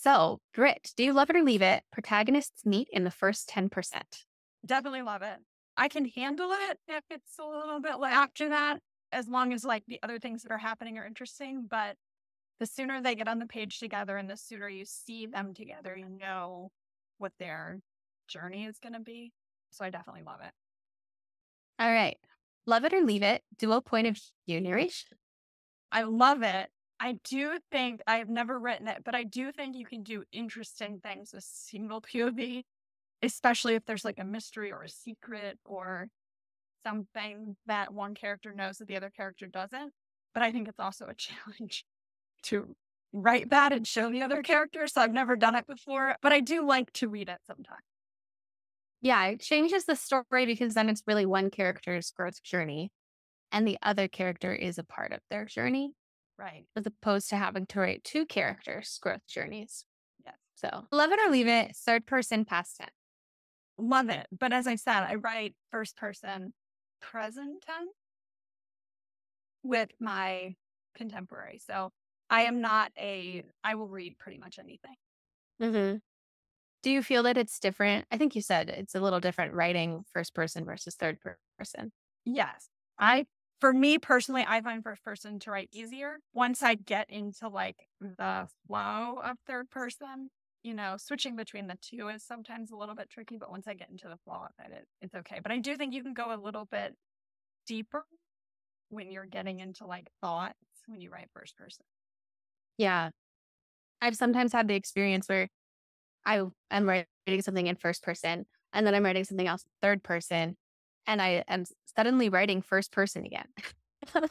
So, Britt, do you love it or leave it? Protagonists meet in the first 10%. Definitely love it. I can handle it if it's a little bit like after that, as long as like the other things that are happening are interesting. But the sooner they get on the page together and the sooner you see them together, you know what their journey is going to be. So I definitely love it. All right. Love it or leave it? Dual point of view narration. I love it. I do think I have never written it, but I do think you can do interesting things with single POV, especially if there's like a mystery or a secret or something that one character knows that the other character doesn't. But I think it's also a challenge to write that and show the other character. So I've never done it before, but I do like to read it sometimes. Yeah, it changes the story because then it's really one character's growth journey and the other character is a part of their journey Right. as opposed to having to write two characters' growth journeys. Yes. So, love it or leave it, third person past tense. Love it. But as I said, I write first person present tense with my contemporary. So I am not I will read pretty much anything. hmm Do you feel that it's different? I think you said it's a little different writing first person versus person. Yes. For me personally, I find first person to write easier. Once I get into like the flow of third person, switching between the two is sometimes a little bit tricky, but once I get into the flow of it, it's okay. But I do think you can go a little bit deeper when you're getting into like thoughts when you write first person. Yeah. I've sometimes had the experience where I am writing something in first person and then I'm writing something else third person and I am suddenly writing first person again.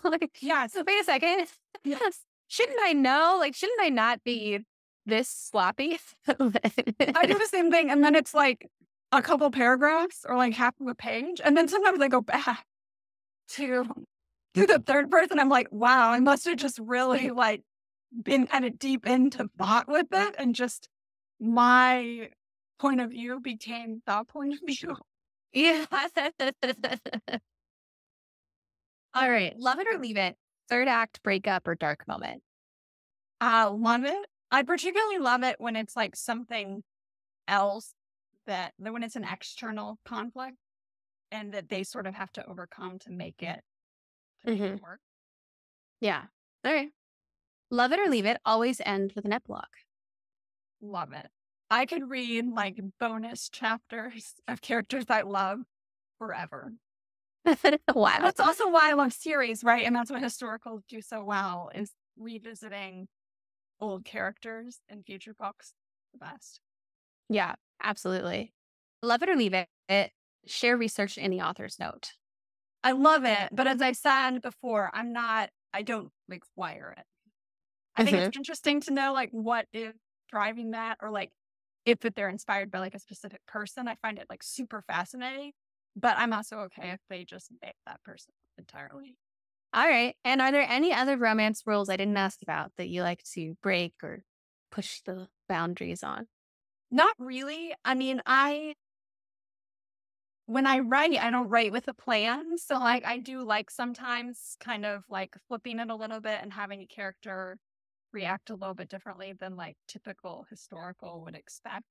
Like, Yes. wait a second. Yes. Shouldn't I know? Like, shouldn't I not be this sloppy? I do the same thing. And then it's like a couple paragraphs or like half of a page. And then sometimes I go back to the third person. I'm like, wow, I must have just really like been kind of deep into thought with it. And just my point of view became the point of view. Yeah. All right. Love it or leave it. Third act breakup or dark moment. I love it. I particularly love it when it's like something else when it's an external conflict and that they sort of have to overcome to make it work. Yeah. All right. Love it or leave it. Always end with an epilogue. Love it. I could read like bonus chapters of characters I love forever. Wow. That's also why I love series, right? And that's what historicals do so well is revisiting old characters in future books. The best. Yeah, absolutely. Love it or leave it. Share research in the author's note. I love it. But as I said before, I don't require it. I think it's interesting to know like what is driving that or like if they're inspired by like a specific person. I find it like super fascinating, but I'm also okay if they just make that person entirely. All right. And are there any other romance rules I didn't ask about that you like to break or push the boundaries on? Not really. I mean, when I write, I don't write with a plan. So like I do like sometimes kind of like flipping it a little bit and having a character react a little bit differently than like typical historical would expect.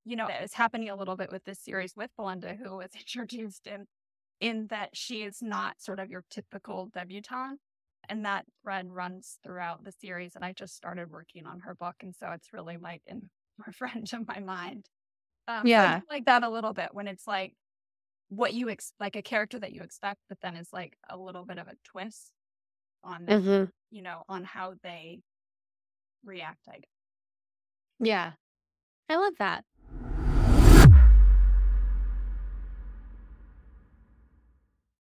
That is happening a little bit with this series with Belinda, who was introduced in that she is not sort of your typical debutante. And that thread runs throughout the series. And I just started working on her book. And so it's really like in forefront of my mind. So I Yeah. do like that a little bit when it's like what like a character that you expect, but then is like a little bit of a twist on them, hmm on how they react, I guess. Yeah. I love that.